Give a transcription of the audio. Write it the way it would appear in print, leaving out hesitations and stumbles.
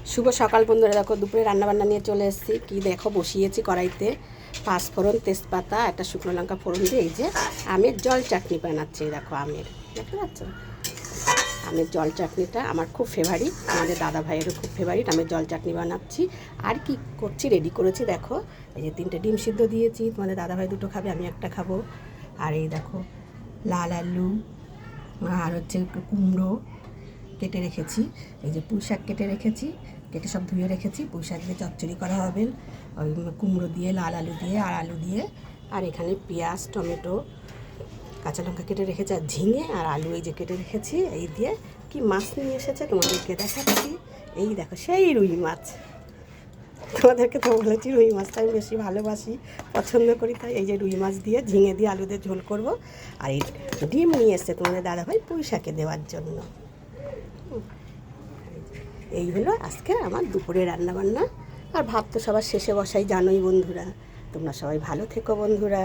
শুভ সকাল বন্ধুরা। দেখো দুপুরে রান্নাবান্না নিয়ে চলে এসেছি। কি দেখো বসিয়েছি কড়াইতে পাঁচফোড়ন, তেজপাতা, একটা শুকনো লঙ্কা ফোড়ন দিয়ে এই যে আমের জল চাটনি বানাচ্ছি। দেখো আমের, দেখতে পাচ্ছ? আমের জল চাটনিটা আমার খুব ফেভারিট, আমাদের দাদা ভাইয়েরও খুব ফেভারিট। আমের জল চাটনি বানাচ্ছি। আর কি করছি, রেডি করেছি দেখো। এই যে 3টে ডিম সিদ্ধ দিয়েছি, তোমাদের দাদা ভাই 2টো খাবে, আমি একটা খাবো। আর এই দেখো লাল আলু, আর হচ্ছে একটু কুমড়ো কেটে রেখেছি। এই যে পুঁই শাক কেটে রেখেছি, কেটে সব ধুয়ে রেখেছি। পুঁই শাক দিয়ে চচ্চড়ি করা হবে, ওই কুমড়ো দিয়ে, লাল আলু দিয়ে আর আলু দিয়ে। আর এখানে পেঁয়াজ, টমেটো, কাঁচা লঙ্কা কেটে রেখেছি, আর ঝিঙে আর আলু এই যে কেটে রেখেছি। এই দিয়ে কি মাছ নিয়ে এসেছে তোমাদেরকে দেখাচ্ছি। এই দেখো সেই রুই মাছ। তোমাদেরকে তো বলেছি রুই মাছটা আমি বেশি ভালোবাসি, পছন্দ করি, তাই এই যে রুই মাছ দিয়ে ঝিঙে দিয়ে আলু দিয়ে ঝোল করব। আর এই ডিম নিয়ে এসছে তোমাদের দাদাভাই পুঁই শাকে দেওয়ার জন্য। এই হলো আজকে আমার দুপুরে রান্নাবান্না। আর ভাত তো সবার শেষে বসাই, জানোই বন্ধুরা। তোমরা সবাই ভালো থেকো বন্ধুরা।